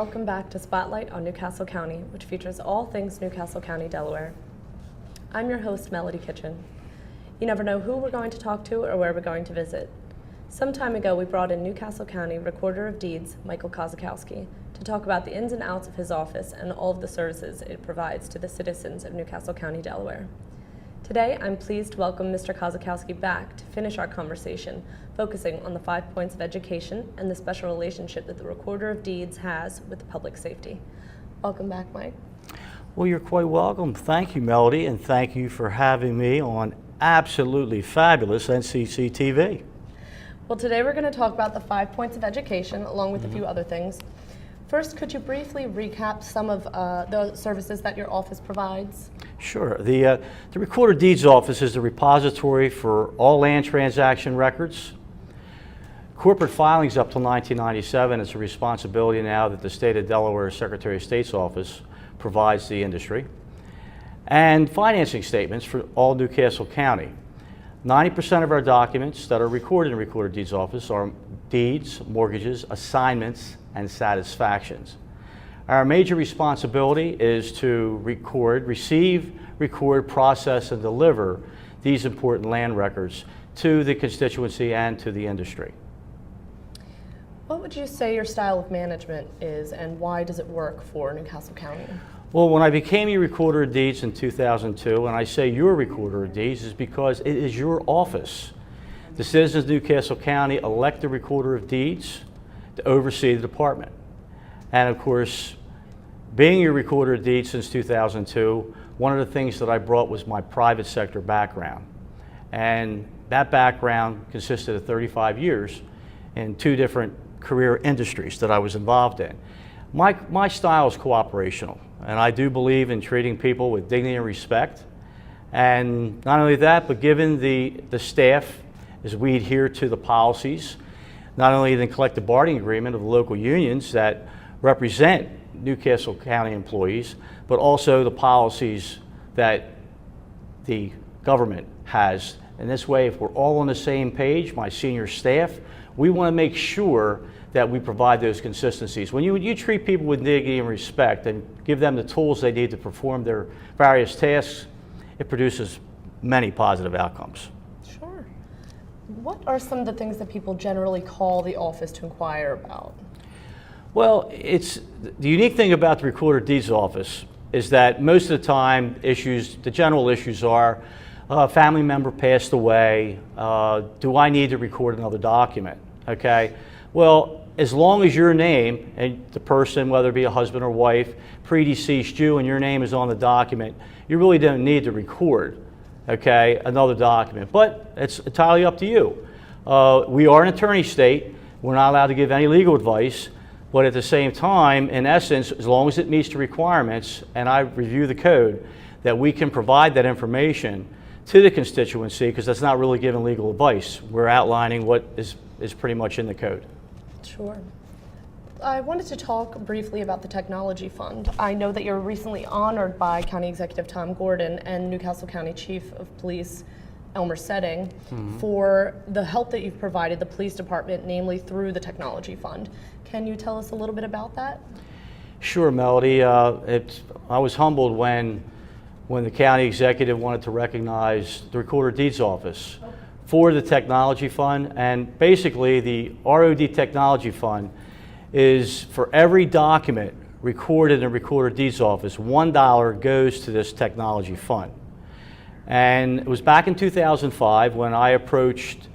Welcome back to Spotlight on Newcastle County, which features all things Newcastle County, Delaware. I'm your host, Melody Kitchen. You never know who we're going to talk to or where we're going to visit. Some time ago, we brought in Newcastle County Recorder of Deeds, Michael Kozikowski, to talk about the ins and outs of his office and all of the services it provides to the citizens of Newcastle County, Delaware. Today, I'm pleased to welcome Mr. Kozikowski back to finish our conversation, focusing on the 5 points of education and the special relationship that the Recorder of Deeds has with the public safety. Welcome back, Mike. Well, you're quite welcome. Thank you, Melody, and thank you for having me on absolutely fabulous NCC TV. Well, today we're going to talk about the 5 points of education, along with a few other things. First, could you briefly recap some of the services that your office provides? Sure. The Recorder of Deeds office is the repository for all land transaction records. Corporate filings up till 1997 is a responsibility now that the state of Delaware Secretary of State's office provides the industry. And financing statements for all Newcastle County. 90% of our documents that are recorded in the Recorder of Deeds office are deeds, mortgages, assignments, and satisfactions. Our major responsibility is to receive, record, process, and deliver these important land records to the constituency and to the industry. What would you say your style of management is, and why does it work for Newcastle County? Well, when I became your Recorder of Deeds in 2002, and I say your Recorder of Deeds, is because it is your office. The citizens of Newcastle County elect the Recorder of Deeds to oversee the department. And of course, being your Recorder of Deeds since 2002, one of the things that I brought was my private sector background. And that background consisted of 35 years in 2 different career industries that I was involved in. My style is cooperational, and I do believe in treating people with dignity and respect. And not only that, but given the staff, as we adhere to the policies, not only the collective bargaining agreement of the local unions that represent Newcastle County employees, but also the policies that the government has. And this way, if we're all on the same page, my senior staff, we want to make sure that we provide those consistencies. When you treat people with dignity and respect and give them the tools they need to perform their various tasks, it produces many positive outcomes. Sure. What are some of the things that people generally call the office to inquire about? Well, the unique thing about the Recorder of Deeds office is that most of the time the general issues are, a family member passed away, do I need to record another document? Okay, well, as long as your name and the person, whether it be a husband or wife, predeceased you and your name is on the document, you really don't need to record, okay, another document. But it's entirely up to you. We are an attorney state. We're not allowed to give any legal advice. But at the same time, in essence, as long as it meets the requirements, and I review the code, that we can provide that information to the constituency, because that's not really giving legal advice. We're outlining what is pretty much in the code. Sure. I wanted to talk briefly about the Technology Fund. I know that you're recently honored by County Executive Tom Gordon and Newcastle County Chief of Police Elmer Setting for the help that you've provided the police department, namely through the Technology Fund. Can you tell us a little bit about that? Sure, Melody. I was humbled when the county executive wanted to recognize the Recorder of Deeds office for the Technology Fund. And basically, the ROD Technology Fund is for every document recorded in the Recorder of Deeds office, $1 goes to this Technology Fund. And it was back in 2005 when I approached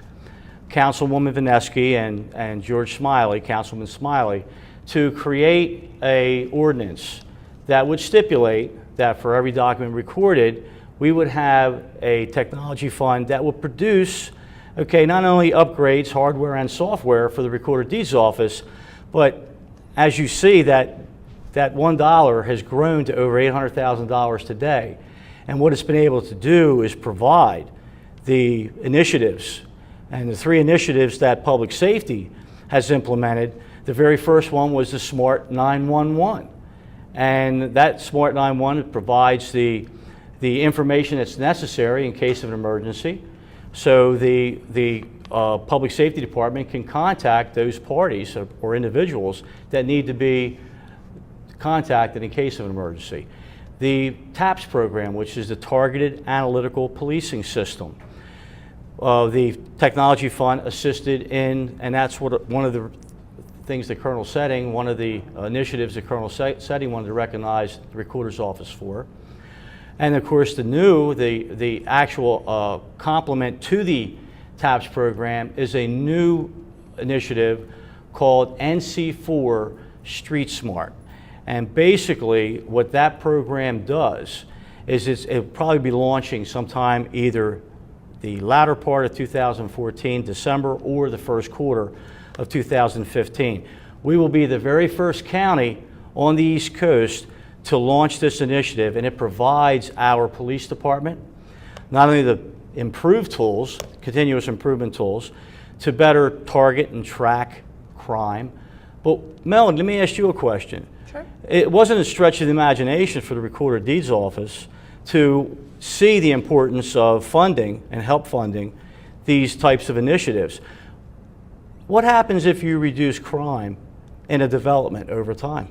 Councilwoman Vineski and George Smiley, Councilman Smiley, to create an ordinance that would stipulate that for every document recorded, we would have a technology fund that would produce, okay, not only upgrades, hardware and software for the Recorder of Deeds office, but as you see, that $1 has grown to over $800,000 today. And what it's been able to do is provide the initiatives, and the 3 initiatives that public safety has implemented. The very first one was the Smart 911. And that Smart 911 provides the information that's necessary in case of an emergency. So the public safety department can contact those parties or individuals that need to be contacted in case of an emergency. The TAPS program, which is the Targeted Analytical Policing System. The Technology Fund assisted in, and that's one of the things that Colonel Setting, one of the initiatives that Colonel Setting wanted to recognize the Recorder's Office for. And of course the actual complement to the TAPS program is a new initiative called NC4 Street Smart. And basically what that program does is it'll probably be launching sometime either the latter part of 2014, December, or the first quarter of 2015. We will be the very first county on the East Coast to launch this initiative, and it provides our police department not only the improved tools, continuous improvement tools, to better target and track crime. But Melanie, let me ask you a question. Sure. It wasn't a stretch of the imagination for the Recorder of Deeds Office to see the importance of funding and help funding these types of initiatives. What happens if you reduce crime in a development over time?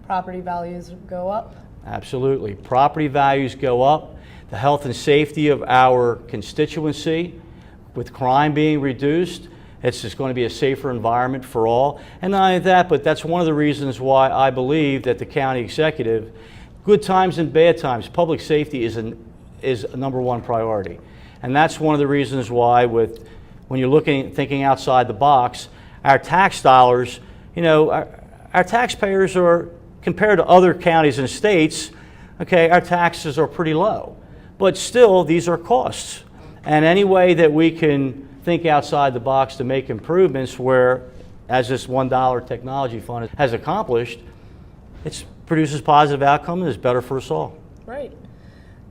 Property values go up. Absolutely. Property values go up. The health and safety of our constituency, with crime being reduced, it's just going to be a safer environment for all. And not only that, but that's one of the reasons why I believe that the county executive, good times and bad times, public safety is a number one priority. And that's one of the reasons why when you're thinking outside the box, our tax dollars, our taxpayers are, compared to other counties and states, okay, our taxes are pretty low. But still, these are costs. And any way that we can think outside the box to make improvements where, as this $1 technology fund has accomplished, it produces positive outcomes and is better for us all. Right.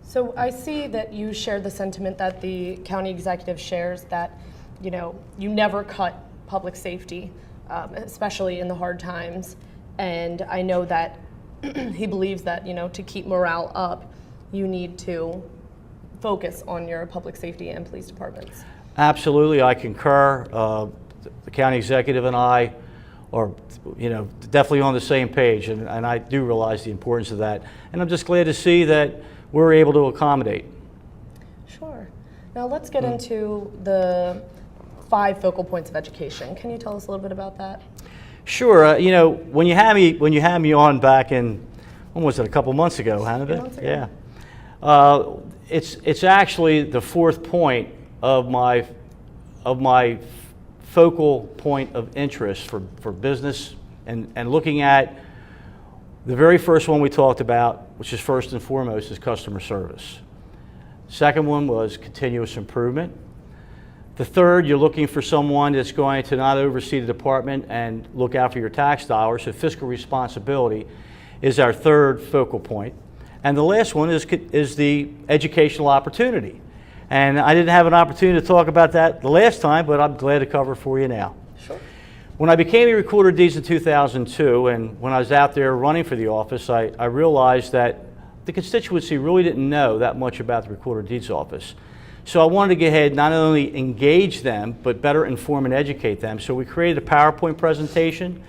So I see that you share the sentiment that the county executive shares, that you never cut public safety, especially in the hard times. And I know that he believes that to keep morale up, you need to focus on your public safety and police departments. Absolutely, I concur. The county executive and I are, definitely on the same page, and I do realize the importance of that. And I'm just glad to see that we're able to accommodate. Sure. Now let's get into the 5 focal points of education. Can you tell us a little bit about that? Sure. When you had me on back in, when was it? A couple months ago, Hannah? Months ago. Yeah. It's actually the 4th point of my focal point of interest for business, and looking at the very first one we talked about, which is first and foremost, is customer service. Second one was continuous improvement. The third, you're looking for someone that's going to not oversee the department and look out for your tax dollars, so fiscal responsibility is our third focal point. And the last one is the educational opportunity. And I didn't have an opportunity to talk about that the last time, but I'm glad to cover it for you now. Sure. When I became a Recorder of Deeds in 2002, and when I was out there running for the office, I realized that the constituency really didn't know that much about the Recorder of Deeds Office. So I wanted to go ahead, not only engage them, but better inform and educate them. So we created a PowerPoint presentation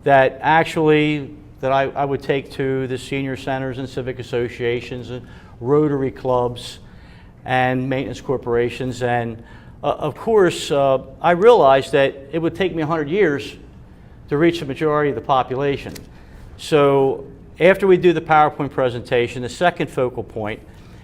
that I would take to the senior centers and civic associations and Rotary clubs and maintenance corporations. And of course, I realized that it would take me 100 years to reach the majority of the population. So after we do the PowerPoint presentation, the second focal point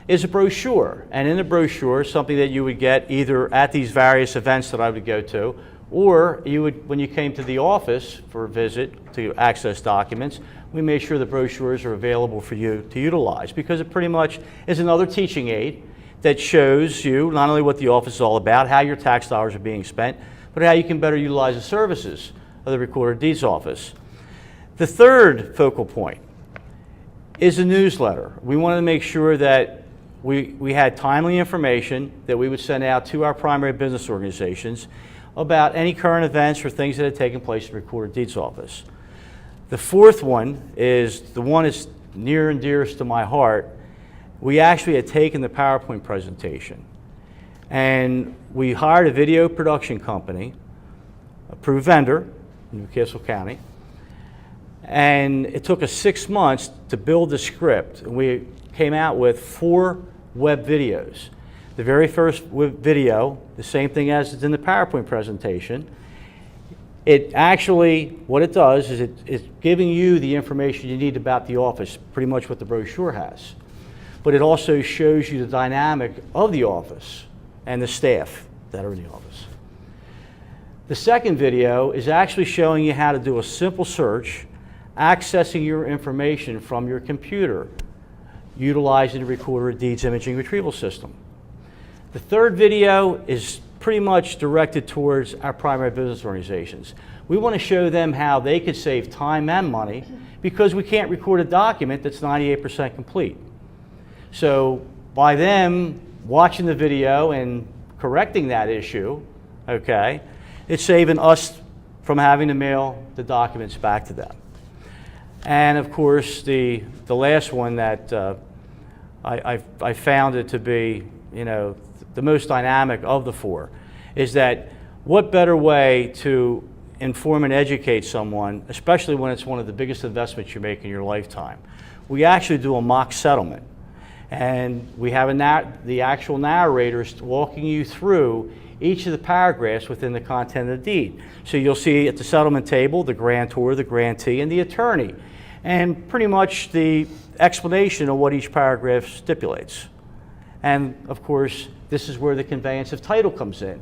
is a brochure. And in the brochure, something that you would get either at these various events that I would go to, or you would, when you came to the office for a visit to access documents, we made sure the brochures are available for you to utilize, because it pretty much is another teaching aid that shows you not only what the office is all about, how your tax dollars are being spent, but how you can better utilize the services of the Recorder of Deeds Office. The third focal point is a newsletter. We wanted to make sure that we had timely information that we would send out to our primary business organizations about any current events or things that had taken place in the Recorder of Deeds Office. The fourth one is the one that's near and dearest to my heart. We actually had taken the PowerPoint presentation and we hired a video production company, approved vendor in Newcastle County, And it took us 6 months to build the script. And we came out with 4 web videos. The very first web video, the same thing as it's in the PowerPoint presentation, it actually, what it does is it's giving you the information you need about the office, pretty much what the brochure has. But it also shows you the dynamic of the office and the staff that are in the office. The second video is actually showing you how to do a simple search, accessing your information from your computer, utilizing the Recorder of Deeds imaging retrieval system. The third video is pretty much directed towards our primary business organizations. We want to show them how they could save time and money because we can't record a document that's 98% complete. So by them watching the video and correcting that issue, okay, it's saving us from having to mail the documents back to them. And of course, the last one that I found it to be, you know, the most dynamic of the 4 is that what better way to inform and educate someone, especially when it's one of the biggest investments you make in your lifetime. We actually do a mock settlement, and we have the actual narrators walking you through each of the paragraphs within the content of the deed. So you'll see at the settlement table the grantor, the grantee, and the attorney, and pretty much the explanation of what each paragraph stipulates. And of course, this is where the conveyance of title comes in.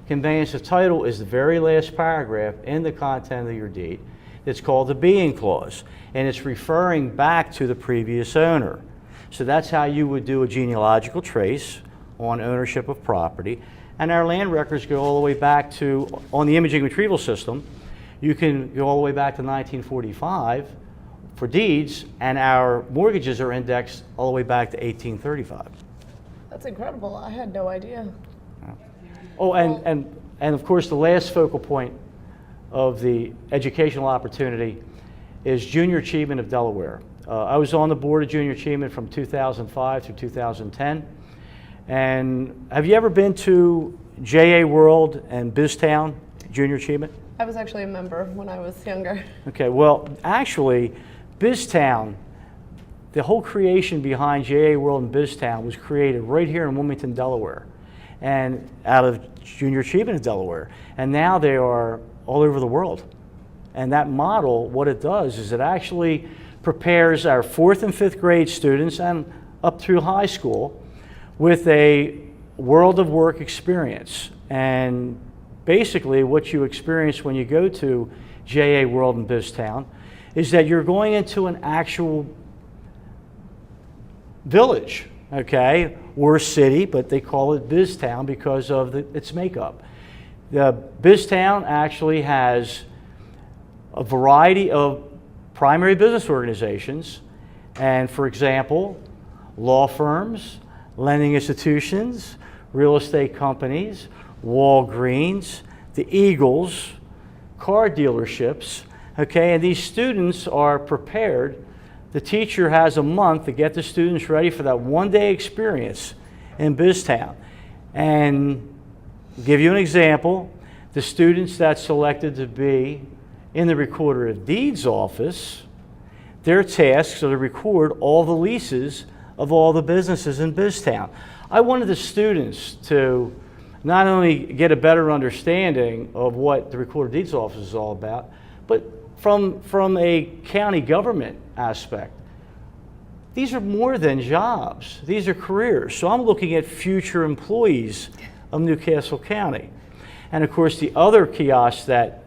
Conveyance of title is the very last paragraph in the content of your deed. It's called the being clause, and it's referring back to the previous owner. So that's how you would do a genealogical trace on ownership of property. And our land records go all the way back to, on the imaging retrieval system, you can go all the way back to 1945 for deeds, and our mortgages are indexed all the way back to 1835. That's incredible. I had no idea. Oh, and of course, the last focal point of the educational opportunity is Junior Achievement of Delaware. I was on the board of Junior Achievement from 2005 through 2010. And have you ever been to JA World and BizTown Junior Achievement? I was actually a member when I was younger. Okay, well, actually, BizTown, the whole creation behind JA World and BizTown was created right here in Wilmington, Delaware, and out of Junior Achievement of Delaware. And now they are all over the world. And that model, what it does is it actually prepares our 4th and 5th grade students and up through high school with a world of work experience. And basically what you experience when you go to JA World and BizTown is that you're going into an actual village, okay, or city, but they call it BizTown because of its makeup. The BizTown actually has a variety of primary business organizations, and for example, law firms, lending institutions, real estate companies, Walgreens, the Eagles, car dealerships, okay, and these students are prepared. The teacher has a month to get the students ready for that one-day experience in BizTown. And give you an example, the students that selected to be in the Recorder of Deeds office, their tasks are to record all the leases of all the businesses in BizTown. I wanted the students to not only get a better understanding of what the Recorder of Deeds office is all about, but from a county government aspect. These are more than jobs. These are careers. So I'm looking at future employees of Newcastle County. And of course, the other kiosk that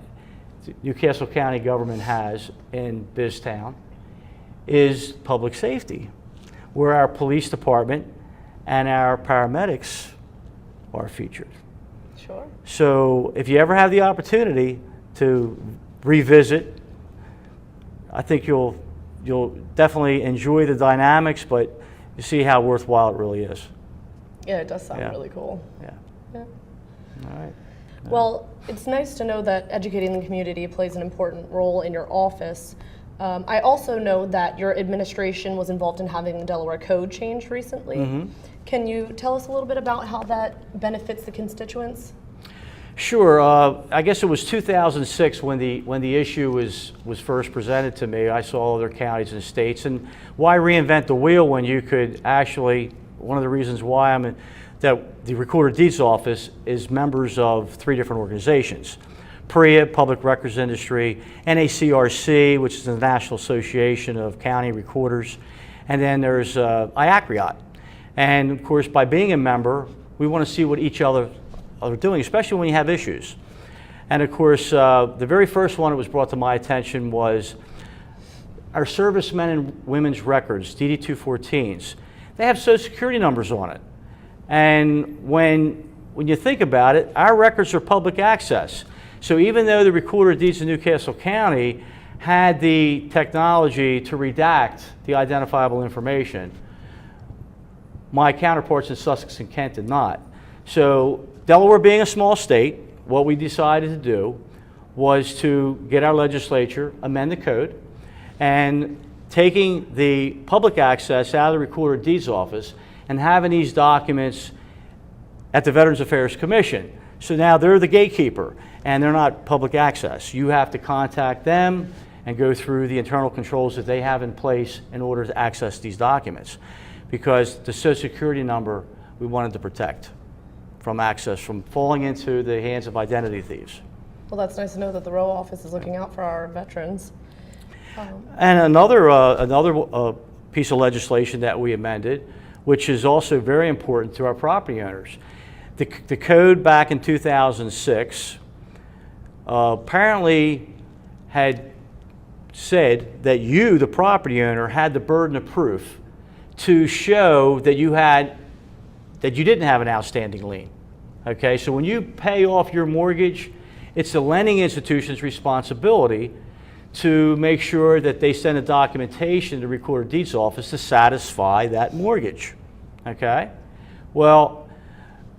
Newcastle County government has in BizTown is public safety, where our police department and our paramedics are featured. Sure. So if you ever have the opportunity to revisit, I think you'll definitely enjoy the dynamics, but you see how worthwhile it really is. Yeah, it does sound really cool. Yeah. Yeah. All right. Well, it's nice to know that educating the community plays an important role in your office. I also know that your administration was involved in having the Delaware Code changed recently. Mm-hmm. Can you tell us a little bit about how that benefits the constituents? Sure. I guess it was 2006 when the issue was first presented to me. I saw other counties and states, and why reinvent the wheel when you could actually, one of the reasons why that the Recorder of Deeds Office is members of 3 different organizations. PREA, Public Records Industry, NACRC, which is the National Association of County Recorders, and then there's IACRIOT. And of course, by being a member, we want to see what each other are doing, especially when you have issues. And of course, the very first one that was brought to my attention was our servicemen and women's records, DD-214s. They have Social Security numbers on it. And when you think about it, our records are public access. So even though the Recorder of Deeds in Newcastle County had the technology to redact the identifiable information, my counterparts in Sussex and Kent did not. So Delaware being a small state, what we decided to do was to get our legislature, amend the code, and taking the public access out of the Recorder of Deeds Office and having these documents at the Veterans Affairs Commission. So now they're the gatekeeper and they're not public access. You have to contact them and go through the internal controls that they have in place in order to access these documents. Because the Social Security number we wanted to protect from access, from falling into the hands of identity thieves. Well, that's nice to know that the row office is looking out for our veterans. And another piece of legislation that we amended, which is also very important to our property owners. The code back in 2006 apparently had said that you, the property owner, had the burden of proof to show that you didn't have an outstanding lien. Okay, so when you pay off your mortgage, it's the lending institution's responsibility to make sure that they send a documentation to the Recorder of Deeds Office to satisfy that mortgage. Okay? Well,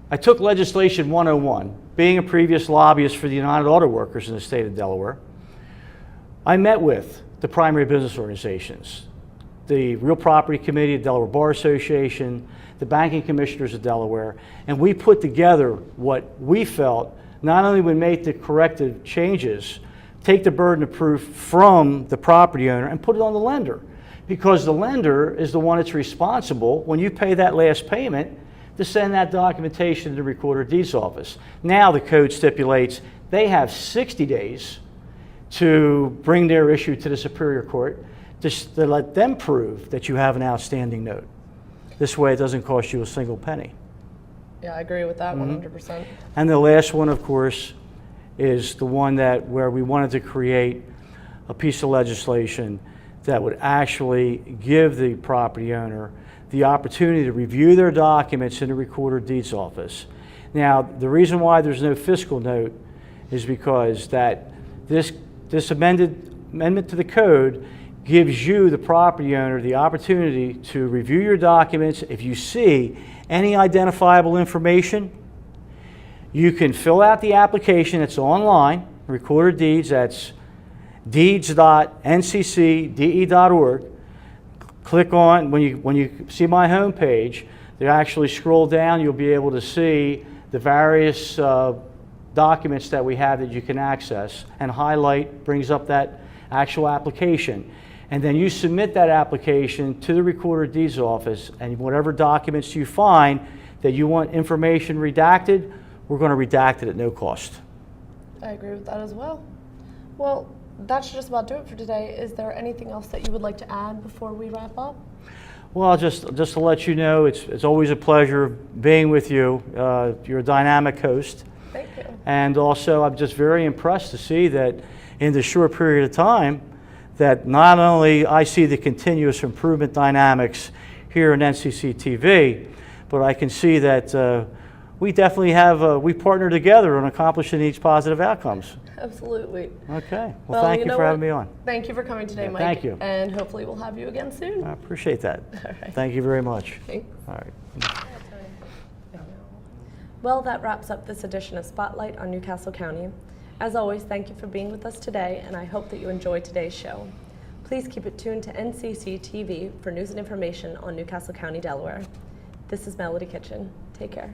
I took Legislation 101, being a previous lobbyist for the United Auto Workers in the state of Delaware. I met with the primary business organizations, the Real Property Committee of Delaware Bar Association, the Banking Commissioners of Delaware, and we put together what we felt not only would make the corrective changes, take the burden of proof from the property owner and put it on the lender. Because the lender is the one that's responsible when you pay that last payment to send that documentation to the Recorder of Deeds Office. Now the code stipulates they have 60 days to bring their issue to the Superior Court to let them prove that you have an outstanding note. This way it doesn't cost you a single penny. Yeah, I agree with that 100%. And the last one, of course, is the one where we wanted to create a piece of legislation that would actually give the property owner the opportunity to review their documents in the Recorder of Deeds Office. Now, the reason why there's no fiscal note is because that this amendment to the code gives you, the property owner, the opportunity to review your documents. If you see any identifiable information, you can fill out the application. It's online, Recorder of Deeds. That's deeds.nccde.org. Click on, when you see my home page, you actually scroll down, you'll be able to see the various documents that we have that you can access, and highlight brings up that actual application. And then you submit that application to the Recorder of Deeds Office, and whatever documents you find that you want information redacted, we're going to redact it at no cost. I agree with that as well. Well, that should just about do it for today. Is there anything else that you would like to add before we wrap up? Well, just to let you know, it's always a pleasure being with you. You're a dynamic host. Thank you. And also, I'm just very impressed to see that in this short period of time, that not only I see the continuous improvement dynamics here in NCC TV, but I can see that we definitely have, we partner together on accomplishing these positive outcomes. Absolutely. Okay. Well, thank you for having me on. Thank you for coming today, Mike. Thank you. And hopefully we'll have you again soon. I appreciate that. All right. Thank you very much. Thanks. All right. Well, that wraps up this edition of Spotlight on Newcastle County. As always, thank you for being with us today, and I hope that you enjoyed today's show. Please keep it tuned to NCC TV for news and information on Newcastle County, Delaware. This is Melody Kitchen. Take care.